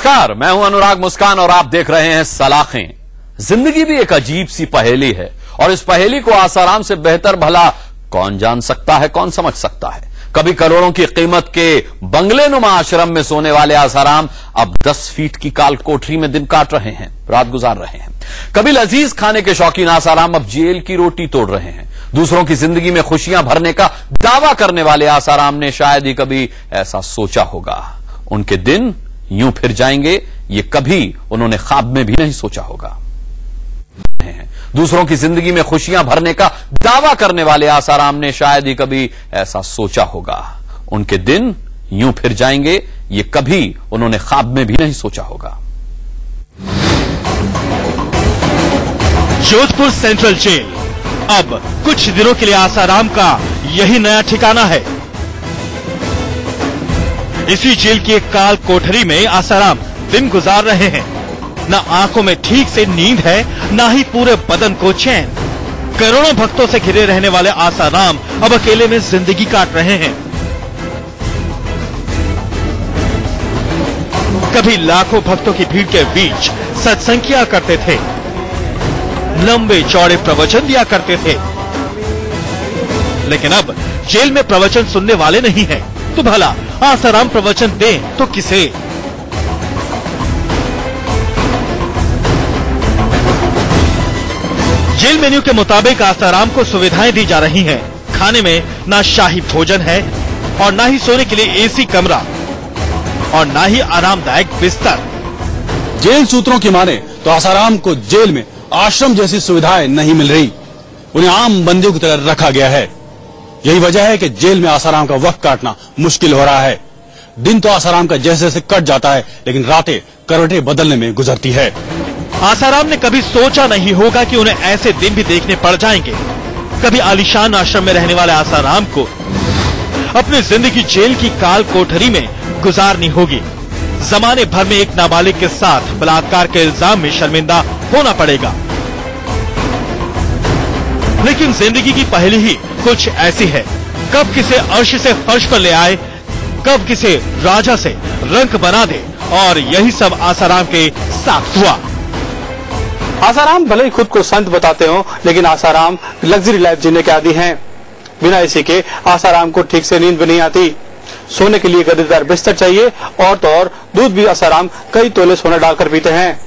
नमस्कार, मैं हूं अनुराग मुस्कान और आप देख रहे हैं सलाखें। जिंदगी भी एक अजीब सी पहेली है और इस पहेली को आसाराम से बेहतर भला कौन जान सकता है, कौन समझ सकता है। कभी करोड़ों की कीमत के बंगले नुमा आश्रम में सोने वाले आसाराम अब 10 फीट की काल कोठरी में दिन काट रहे हैं, रात गुजार रहे हैं। कभी लजीज खाने के शौकीन आसाराम अब जेल की रोटी तोड़ रहे हैं। दूसरों की जिंदगी में खुशियां भरने का दावा करने वाले आसाराम ने शायद ही कभी ऐसा सोचा होगा। उनके दिन यूं फिर जाएंगे, ये कभी उन्होंने ख्वाब में भी नहीं सोचा होगा। दूसरों की जिंदगी में खुशियां भरने का दावा करने वाले आसाराम ने शायद ही कभी ऐसा सोचा होगा। उनके दिन यूं फिर जाएंगे, ये कभी उन्होंने ख्वाब में भी नहीं सोचा होगा। जोधपुर सेंट्रल जेल अब कुछ दिनों के लिए आसाराम का यही नया ठिकाना है। इसी जेल की एक काल कोठरी में आसाराम दिन गुजार रहे हैं। न आंखों में ठीक से नींद है, न ही पूरे बदन को चैन। करोड़ों भक्तों से घिरे रहने वाले आसाराम अब अकेले में जिंदगी काट रहे हैं। कभी लाखों भक्तों की भीड़ के बीच सत्संग किया करते थे, लंबे चौड़े प्रवचन दिया करते थे, लेकिन अब जेल में प्रवचन सुनने वाले नहीं हैं। तो भला आसाराम प्रवचन दें तो किसे? जेल मेन्यू के मुताबिक आसाराम को सुविधाएं दी जा रही हैं। खाने में ना शाही भोजन है और ना ही सोने के लिए एसी कमरा और ना ही आरामदायक बिस्तर। जेल सूत्रों की माने तो आसाराम को जेल में आश्रम जैसी सुविधाएं नहीं मिल रही। उन्हें आम बंदियों की तरह रखा गया है। यही वजह है कि जेल में आसाराम का वक्त काटना मुश्किल हो रहा है। दिन तो आसाराम का जैसे जैसे कट जाता है, लेकिन रातें करवटें बदलने में गुजरती है। आसाराम ने कभी सोचा नहीं होगा कि उन्हें ऐसे दिन भी देखने पड़ जाएंगे। कभी आलीशान आश्रम में रहने वाले आसाराम को अपनी जिंदगी जेल की काल कोठरी में गुजारनी होगी। जमाने भर में एक नाबालिग के साथ बलात्कार के इल्जाम में शर्मिंदा होना पड़ेगा। लेकिन जिंदगी की पहेली ही कुछ ऐसी है। कब किसे अर्श से फर्श पर ले आए, कब किसे राजा से रंक बना दे, और यही सब आसाराम के साथ हुआ। आसाराम भले ही खुद को संत बताते हो, लेकिन आसाराम लग्जरी लाइफ जीने के आदी हैं। बिना इसी के आसाराम को ठीक से नींद भी नहीं आती। सोने के लिए गद्देदार बिस्तर चाहिए और तो और दूध भी आसाराम कई तोले सोना डालकर पीते हैं।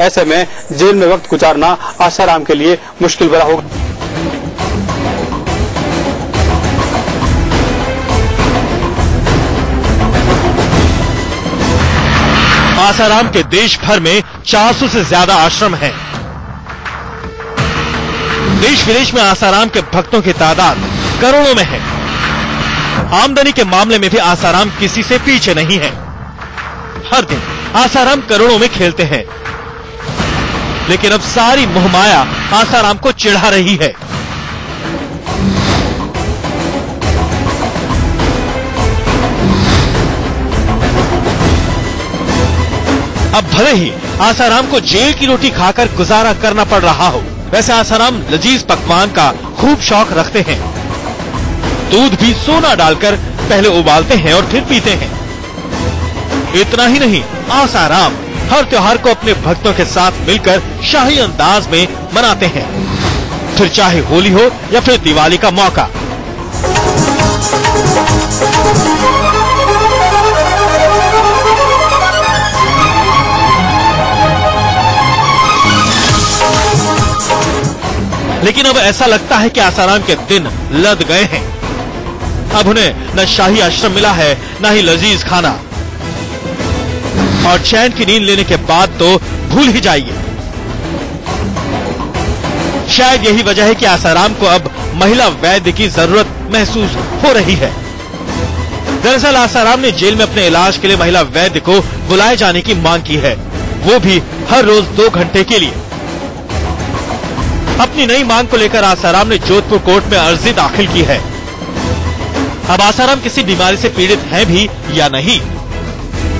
ऐसे में जेल में वक्त गुजारना आसाराम के लिए मुश्किल भरा होगा। आसाराम के देश भर में 400 से ज्यादा आश्रम हैं। देश विदेश में आसाराम के भक्तों की तादाद करोड़ों में है। आमदनी के मामले में भी आसाराम किसी से पीछे नहीं है। हर दिन आसाराम करोड़ों में खेलते हैं, लेकिन अब सारी मोहमाया आसाराम को चिढ़ा रही है। अब भले ही आसाराम को जेल की रोटी खाकर गुजारा करना पड़ रहा हो, वैसे आसाराम लजीज पकवान का खूब शौक रखते हैं। दूध भी सोना डालकर पहले उबालते हैं और फिर पीते हैं। इतना ही नहीं, आसाराम हर त्योहार को अपने भक्तों के साथ मिलकर शाही अंदाज में मनाते हैं, फिर चाहे होली हो या फिर दिवाली का मौका। लेकिन अब ऐसा लगता है कि आसाराम के दिन लद गए हैं। अब उन्हें न शाही आश्रम मिला है, न ही लजीज खाना, और चैन की नींद लेने के बाद तो भूल ही जाइए। शायद यही वजह है कि आसाराम को अब महिला वैद्य की जरूरत महसूस हो रही है। दरअसल आसाराम ने जेल में अपने इलाज के लिए महिला वैद्य को बुलाए जाने की मांग की है, वो भी हर रोज 2 घंटे के लिए। अपनी नई मांग को लेकर आसाराम ने जोधपुर कोर्ट में अर्जी दाखिल की है। अब आसाराम किसी बीमारी से पीड़ित हैं भी या नहीं,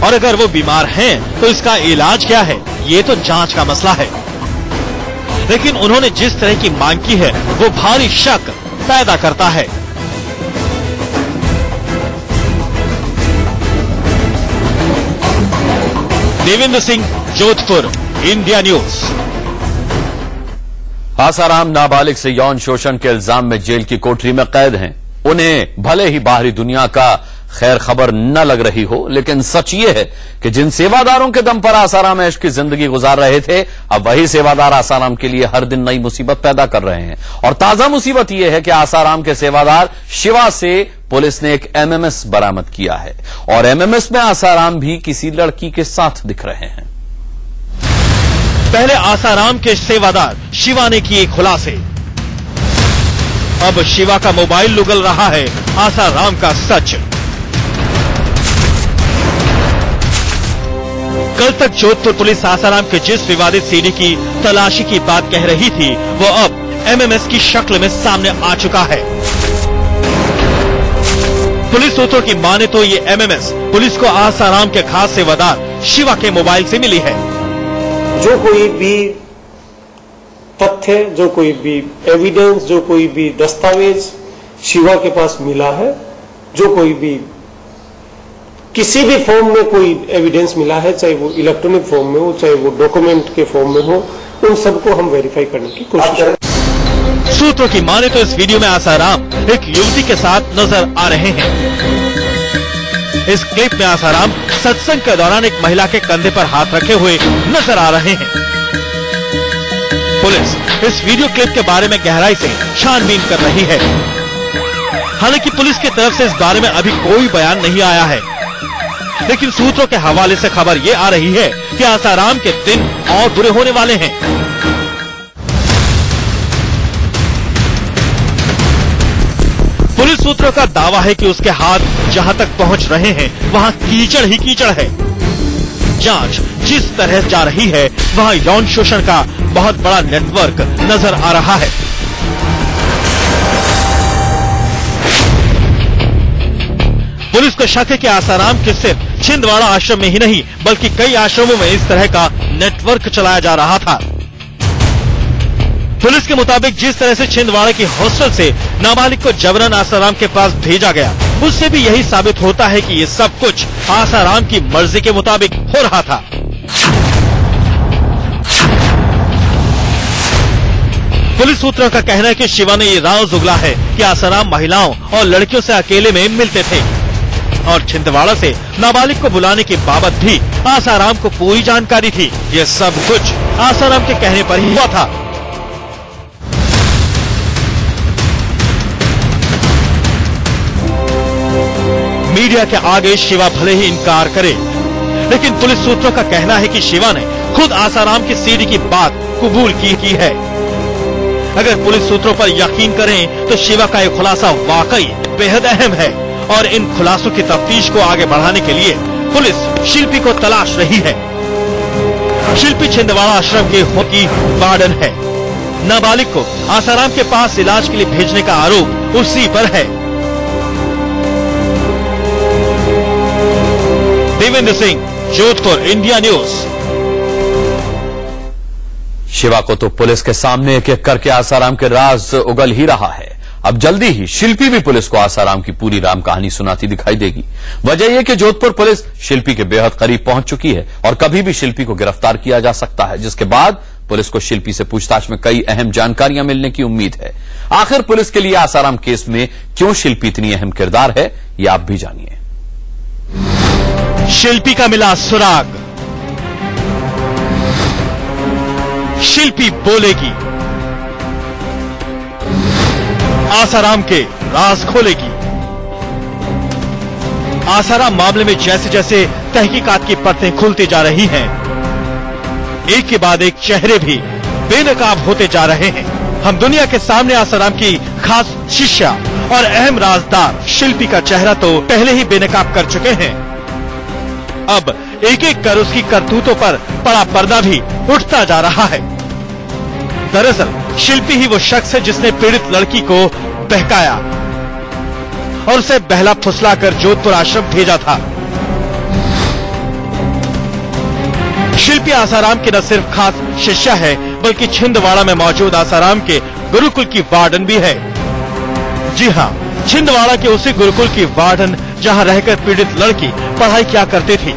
और अगर वो बीमार हैं तो इसका इलाज क्या है, ये तो जांच का मसला है। लेकिन उन्होंने जिस तरह की मांग की है वो भारी शक पैदा करता है। Devendra Singh, Jodhpur, India news. आसाराम नाबालिग से यौन शोषण के इल्जाम में जेल की कोठरी में कैद हैं। उन्हें भले ही बाहरी दुनिया का खैर खबर न लग रही हो, लेकिन सच ये है कि जिन सेवादारों के दम पर आसाराम ऐश की जिंदगी गुजार रहे थे, अब वही सेवादार आसाराम के लिए हर दिन नई मुसीबत पैदा कर रहे हैं। और ताजा मुसीबत यह है कि आसाराम के सेवादार शिवा से पुलिस ने एक एमएमएस बरामद किया है और एमएमएस में आसाराम भी किसी लड़की के साथ दिख रहे हैं। पहले आसाराम के सेवादार शिवा ने किए खुलासे, अब शिवा का मोबाइल लुगल रहा है आसाराम का सच। कल तक जोधपुर पुलिस आसाराम के जिस विवादित सीडी की तलाशी की बात कह रही थी, वो अब एमएमएस की शक्ल में सामने आ चुका है। पुलिस सूत्रों की माने तो ये एमएमएस पुलिस को आसाराम के खास सेवादार शिवा के मोबाइल से मिली है। जो कोई भी तथ्य, जो कोई भी एविडेंस, जो कोई भी दस्तावेज शिवा के पास मिला है, जो कोई भी किसी भी फॉर्म में कोई एविडेंस मिला है, चाहे वो इलेक्ट्रॉनिक फॉर्म में हो, चाहे वो डॉक्यूमेंट के फॉर्म में हो, उन सबको हम वेरीफाई करने की कोशिश करें। सूत्रों की माने तो इस वीडियो में आसाराम एक युवती के साथ नजर आ रहे हैं। इस क्लिप में आसाराम सत्संग के दौरान एक महिला के कंधे पर हाथ रखे हुए नजर आ रहे हैं। पुलिस इस वीडियो क्लिप के बारे में गहराई से छानबीन कर रही है। हालांकि पुलिस की तरफ से इस बारे में अभी कोई बयान नहीं आया है, लेकिन सूत्रों के हवाले से खबर ये आ रही है कि आसाराम के दिन और बुरे होने वाले हैं। पुलिस सूत्रों का दावा है कि उसके हाथ जहां तक पहुंच रहे हैं वहां कीचड़ ही कीचड़ है। जांच जिस तरह जा रही है वहां यौन शोषण का बहुत बड़ा नेटवर्क नजर आ रहा है। पुलिस को शक है कि आसाराम के सिर्फ छिंदवाड़ा आश्रम में ही नहीं बल्कि कई आश्रमों में इस तरह का नेटवर्क चलाया जा रहा था। पुलिस के मुताबिक जिस तरह से छिंदवाड़ा की हॉस्टल से नाबालिग को जबरन आसाराम के पास भेजा गया, उससे भी यही साबित होता है कि ये सब कुछ आसाराम की मर्जी के मुताबिक हो रहा था। पुलिस सूत्रों का कहना है कि शिवा ने ये राज उगला है कि आसाराम महिलाओं और लड़कियों से अकेले में मिलते थे और छिंदवाड़ा से नाबालिग को बुलाने की बाबत भी आसाराम को पूरी जानकारी थी। ये सब कुछ आसाराम के कहने पर ही हुआ था। मीडिया के आगे शिवा भले ही इनकार करे, लेकिन पुलिस सूत्रों का कहना है कि शिवा ने खुद आसाराम की सीडी की बात कबूल की है। अगर पुलिस सूत्रों पर यकीन करें तो शिवा का यह खुलासा वाकई बेहद अहम है और इन खुलासों की तफ्तीश को आगे बढ़ाने के लिए पुलिस शिल्पी को तलाश रही है। शिल्पी छिंदवाड़ा आश्रम की वार्डन है। नाबालिग को आसाराम के पास इलाज के लिए भेजने का आरोप उसी पर है। Devendra Singh, Jodhpur, India news. शिवा को तो पुलिस के सामने एक एक करके आसाराम के राज उगल ही रहा है। अब जल्दी ही शिल्पी भी पुलिस को आसाराम की पूरी राम कहानी सुनाती दिखाई देगी। वजह यह कि जोधपुर पुलिस शिल्पी के बेहद करीब पहुंच चुकी है और कभी भी शिल्पी को गिरफ्तार किया जा सकता है, जिसके बाद पुलिस को शिल्पी से पूछताछ में कई अहम जानकारियां मिलने की उम्मीद है। आखिर पुलिस के लिए आसाराम केस में क्यों शिल्पी इतनी अहम किरदार है, ये आप भी जानिए। शिल्पी का मिला सुराग, शिल्पी बोलेगी, आसाराम के राज खोलेगी। आसाराम मामले में जैसे जैसे तहकीकात की परतें खुलती जा रही हैं, एक के बाद एक चेहरे भी बेनकाब होते जा रहे हैं। हम दुनिया के सामने आसाराम की खास शिष्या और अहम राजदार शिल्पी का चेहरा तो पहले ही बेनकाब कर चुके हैं। अब एक एक कर उसकी करतूतों पर बड़ा पर्दा भी उठता जा रहा है। दरअसल शिल्पी ही वो शख्स है जिसने पीड़ित लड़की को बहकाया और उसे बहला फुसलाकर जोधपुर आश्रम भेजा था। शिल्पी आसाराम की न सिर्फ खास शिष्या है बल्कि छिंदवाड़ा में मौजूद आसाराम के गुरुकुल की वार्डन भी है। जी हाँ, छिंदवाड़ा के उसी गुरुकुल की वार्डन जहां रहकर पीड़ित लड़की पढ़ाई किया करती थी।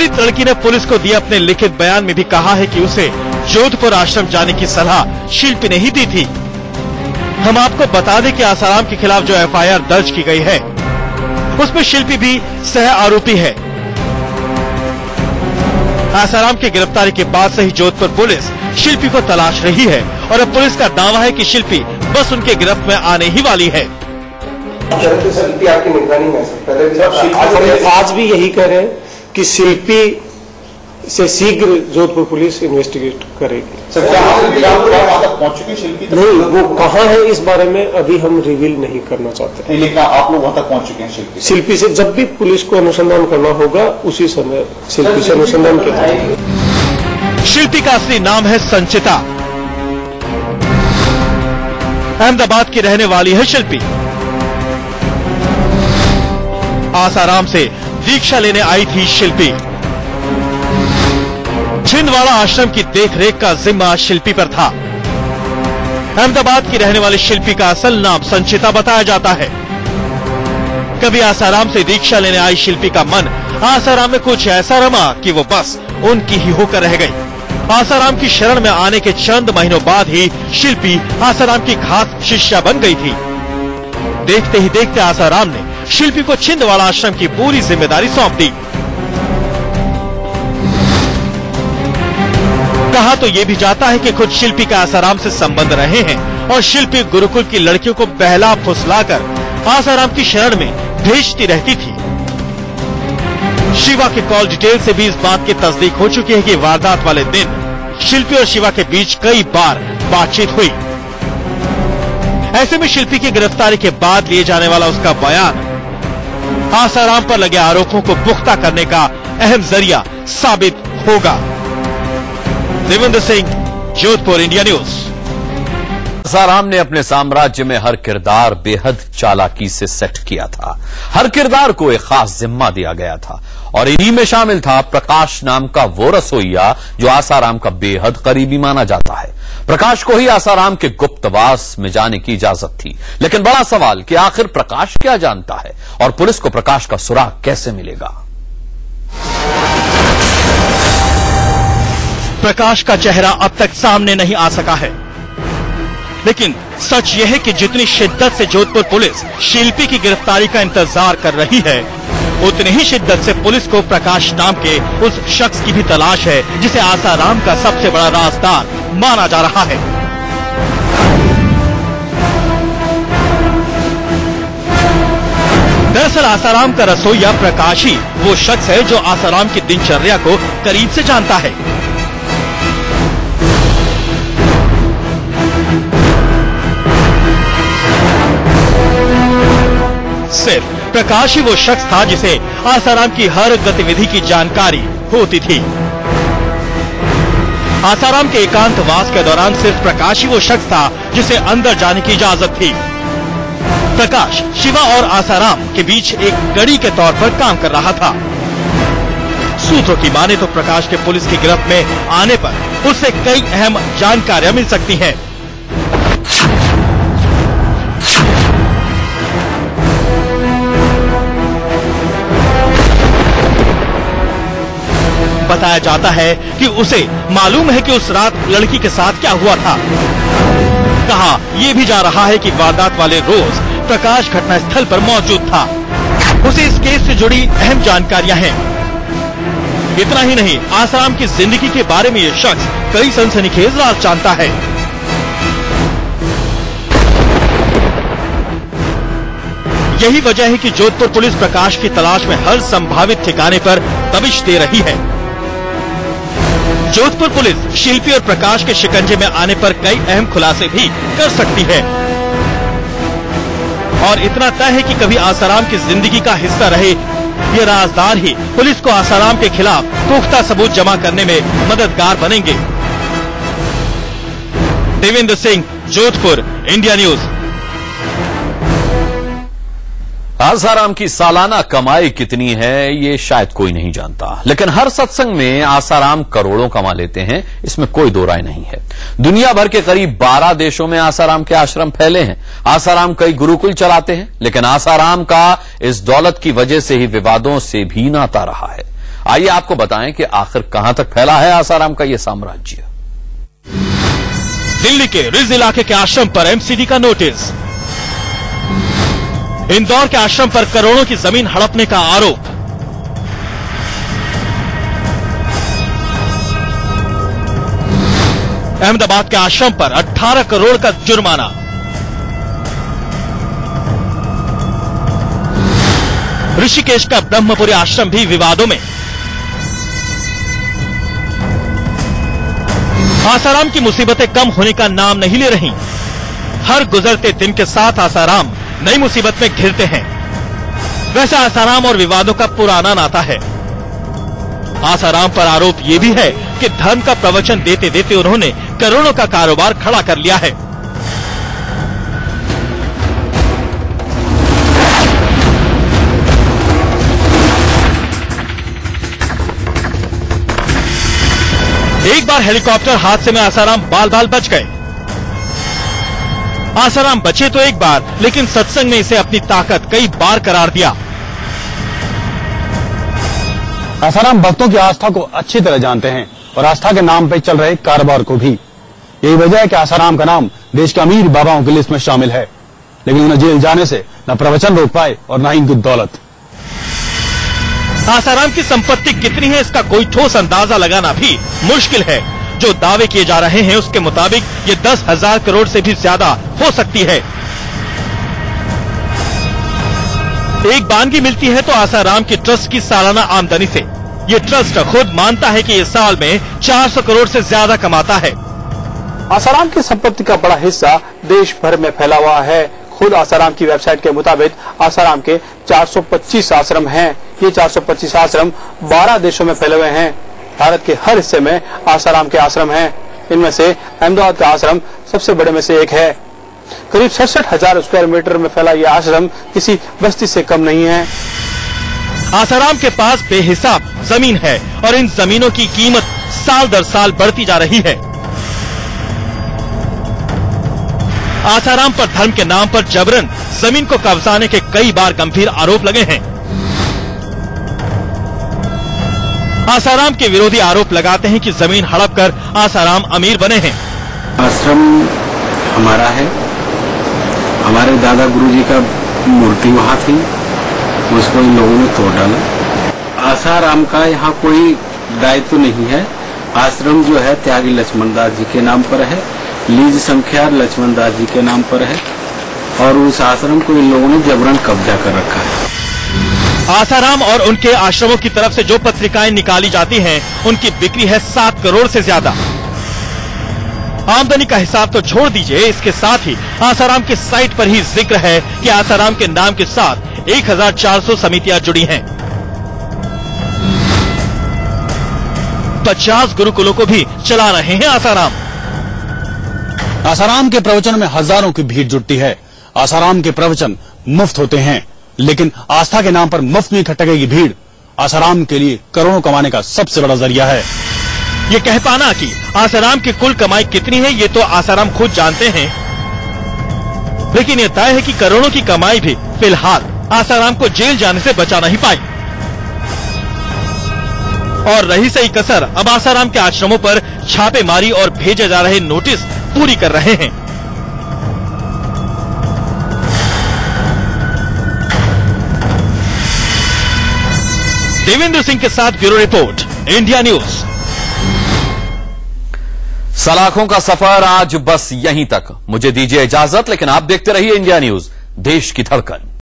पीड़ित लड़की ने पुलिस को दिए अपने लिखित बयान में भी कहा है कि उसे जोधपुर आश्रम जाने की सलाह शिल्पी ने ही दी थी। हम आपको बता दें कि आसाराम के खिलाफ जो एफआईआर दर्ज की गई है उसमें शिल्पी भी सह आरोपी है। आसाराम की गिरफ्तारी के बाद से ही जोधपुर पुलिस शिल्पी को तलाश रही है और अब पुलिस का दावा है कि शिल्पी बस उनके गिरफ्त में आने ही वाली है। शिल्पी आपकी निगरानी में आज भी यही कह रहे हैं कि शिल्पी से शीघ्र जोधपुर पुलिस इन्वेस्टिगेट करेगी। सर, क्या वहां तक पहुंच चुकी शिल्पी? नहीं, वो कहाँ है इस बारे में अभी हम रिवील नहीं करना चाहते। नहीं, लेकिन आप लोग वहां तक पहुंच चुके हैं शिल्पी से जब भी पुलिस को अनुसंधान करना होगा उसी समय शिल्पी से अनुसंधान किया जाएगा। शिल्पी का असली नाम है संचिता। अहमदाबाद की रहने वाली है शिल्पी। आसाराम से दीक्षा लेने आई थी शिल्पी। छिंदवाड़ा आश्रम की देखरेख का जिम्मा शिल्पी पर था। अहमदाबाद की रहने वाली शिल्पी का असल नाम संचिता बताया जाता है। कभी आसाराम से दीक्षा लेने आई शिल्पी का मन आसाराम में कुछ ऐसा रमा कि वो बस उनकी ही होकर रह गई। आसाराम की शरण में आने के चंद महीनों बाद ही शिल्पी आसाराम की खास शिष्या बन गई थी। देखते ही देखते आसाराम ने शिल्पी को छिंदवाड़ा आश्रम की पूरी जिम्मेदारी सौंप दी। कहा तो ये भी जाता है कि खुद शिल्पी का आसाराम से संबंध रहे हैं और शिल्पी गुरुकुल की लड़कियों को बहला फुसलाकर आसाराम की शरण में भेजती रहती थी। शिवा के कॉल डिटेल से भी इस बात की तस्दीक हो चुकी है कि वारदात वाले दिन शिल्पी और शिवा के बीच कई बार बातचीत हुई। ऐसे में शिल्पी की गिरफ्तारी के बाद लिए जाने वाला उसका बयान आसाराम पर लगे आरोपों को पुख्ता करने का अहम जरिया साबित होगा। Devendra Singh, Jodhpur, India news. आसाराम ने अपने साम्राज्य में हर किरदार बेहद चालाकी से सेट किया था। हर किरदार को एक खास जिम्मा दिया गया था और इन्हीं में शामिल था प्रकाश नाम का वो रसोइया जो आसाराम का बेहद करीबी माना जाता है। प्रकाश को ही आसाराम के गुप्तवास में जाने की इजाजत थी। लेकिन बड़ा सवाल कि आखिर प्रकाश क्या जानता है और पुलिस को प्रकाश का सुराग कैसे मिलेगा? प्रकाश का चेहरा अब तक सामने नहीं आ सका है, लेकिन सच यह है कि जितनी शिद्दत से जोधपुर पुलिस शिल्पी की गिरफ्तारी का इंतजार कर रही है, उतनी ही शिद्दत से पुलिस को प्रकाश नाम के उस शख्स की भी तलाश है जिसे आसाराम का सबसे बड़ा राजदार माना जा रहा है। दरअसल आसाराम का रसोइया प्रकाश ही वो शख्स है जो आसाराम की दिनचर्या को करीब से जानता है। सिर्फ प्रकाश ही वो शख्स था जिसे आसाराम की हर गतिविधि की जानकारी होती थी। आसाराम के एकांतवास के दौरान सिर्फ प्रकाश ही वो शख्स था जिसे अंदर जाने की इजाजत थी। प्रकाश शिवा और आसाराम के बीच एक कड़ी के तौर पर काम कर रहा था। सूत्रों की माने तो प्रकाश के पुलिस की गिरफ्त में आने पर उससे कई अहम जानकारियां मिल सकती हैं। बताया जाता है कि उसे मालूम है कि उस रात लड़की के साथ क्या हुआ था। कहा यह भी जा रहा है कि वारदात वाले रोज प्रकाश घटनास्थल पर मौजूद था। उसे इस केस से जुड़ी अहम जानकारियां हैं। इतना ही नहीं, आसाराम की जिंदगी के बारे में यह शख्स कई सनसनीखेज राज जानता है। यही वजह है कि जोधपुर पुलिस प्रकाश की तलाश में हर संभावित ठिकाने पर दबिश दे रही है। जोधपुर पुलिस शिल्पी और प्रकाश के शिकंजे में आने पर कई अहम खुलासे भी कर सकती है। और इतना तय है कि कभी आसाराम की जिंदगी का हिस्सा रहे ये राजदार ही पुलिस को आसाराम के खिलाफ पुख्ता सबूत जमा करने में मददगार बनेंगे। Devendra Singh, Jodhpur, India news. आसाराम की सालाना कमाई कितनी है ये शायद कोई नहीं जानता, लेकिन हर सत्संग में आसाराम करोड़ों कमा लेते हैं, इसमें कोई दो राय नहीं है। दुनिया भर के करीब 12 देशों में आसाराम के आश्रम फैले हैं। आसाराम कई गुरुकुल चलाते हैं, लेकिन आसाराम का इस दौलत की वजह से ही विवादों से भी नाता रहा है। आइए आपको बताएं कि आखिर कहां तक फैला है आसाराम का यह साम्राज्य। दिल्ली के रिज इलाके के आश्रम पर एमसीडी का नोटिस। इंदौर के आश्रम पर करोड़ों की जमीन हड़पने का आरोप। अहमदाबाद के आश्रम पर 18 करोड़ का जुर्माना। ऋषिकेश का ब्रह्मपुरी आश्रम भी विवादों में। आसाराम की मुसीबतें कम होने का नाम नहीं ले रही। हर गुजरते दिन के साथ आसाराम नई मुसीबत में घिरते हैं। वैसे आसाराम और विवादों का पुराना नाता है। आसाराम पर आरोप यह भी है कि धर्म का प्रवचन देते देते उन्होंने करोड़ों का कारोबार खड़ा कर लिया है। एक बार हेलीकॉप्टर हादसे में आसाराम बाल बाल बच गए। आसाराम बचे तो एक बार, लेकिन सत्संग ने इसे अपनी ताकत कई बार करार दिया। आसाराम भक्तों की आस्था को अच्छी तरह जानते हैं और आस्था के नाम पर चल रहे कारोबार को भी। यही वजह है कि आसाराम का नाम देश के अमीर बाबाओं की लिस्ट में शामिल है, लेकिन उन्हें जेल जाने से न प्रवचन रोक पाए और न ही इनकी दौलत। आसाराम की संपत्ति कितनी है इसका कोई ठोस अंदाजा लगाना भी मुश्किल है। जो दावे किए जा रहे हैं उसके मुताबिक ये 10,000 करोड़ से भी ज्यादा हो सकती है। एक बानगी मिलती है तो आसाराम की ट्रस्ट की सालाना आमदनी से। ये ट्रस्ट खुद मानता है कि ये साल में 400 करोड़ से ज्यादा कमाता है। आसाराम की संपत्ति का बड़ा हिस्सा देश भर में फैला हुआ है। खुद आसाराम की वेबसाइट के मुताबिक आसाराम के 425 आश्रम हैं। ये 425 आश्रम 12 देशों में फैले हुए हैं। भारत के हर हिस्से में आसाराम के आश्रम हैं। इनमें से अहमदाबाद का आश्रम सबसे बड़े में से एक है। करीब 66,000 स्क्वायर मीटर में फैला यह आश्रम किसी बस्ती से कम नहीं है। आसाराम के पास बेहिसाब जमीन है और इन जमीनों की कीमत साल दर साल बढ़ती जा रही है। आसाराम पर धर्म के नाम पर जबरन जमीन को कब्जाने के कई बार गंभीर आरोप लगे हैं। आसाराम के विरोधी आरोप लगाते हैं कि जमीन हड़प कर आसाराम अमीर बने हैं। आश्रम हमारा है, हमारे दादा गुरुजी का मूर्ति वहाँ थी, उसको इन लोगों ने तोड़ डाला। आसाराम का यहाँ कोई दायित्व नहीं है। आश्रम जो है त्यागी लक्ष्मण दास जी के नाम पर है, लीज संख्या लक्ष्मण दास जी के नाम पर है और उस आश्रम को इन लोगों ने जबरन कब्जा कर रखा है। आसाराम और उनके आश्रमों की तरफ से जो पत्रिकाएं निकाली जाती हैं, उनकी बिक्री है 7 करोड़ से ज्यादा। आमदनी का हिसाब तो छोड़ दीजिए, इसके साथ ही आसाराम की साइट पर ही जिक्र है कि आसाराम के नाम के साथ 1400 समितियां जुड़ी हैं। 50 गुरुकुलों को भी चला रहे हैं आसाराम। आसाराम के प्रवचन में हजारों की भीड़ जुटती है। आसाराम के प्रवचन मुफ्त होते हैं, लेकिन आस्था के नाम पर मुफ्त में इकट्ठा की भीड़ आसाराम के लिए करोड़ों कमाने का सबसे बड़ा जरिया है। ये कह पाना कि आसाराम की कुल कमाई कितनी है ये तो आसाराम खुद जानते हैं, लेकिन ये तय है कि करोड़ों की कमाई भी फिलहाल आसाराम को जेल जाने से बचा नहीं पाई। और रही सही कसर अब आसाराम के आश्रमों पर छापेमारी और भेजे जा रहे नोटिस पूरी कर रहे हैं। देवेंद्र सिंह के साथ ब्यूरो रिपोर्ट, इंडिया न्यूज। सलाखों का सफर आज बस यहीं तक। मुझे दीजिए इजाजत, लेकिन आप देखते रहिए इंडिया न्यूज, देश की धड़कन।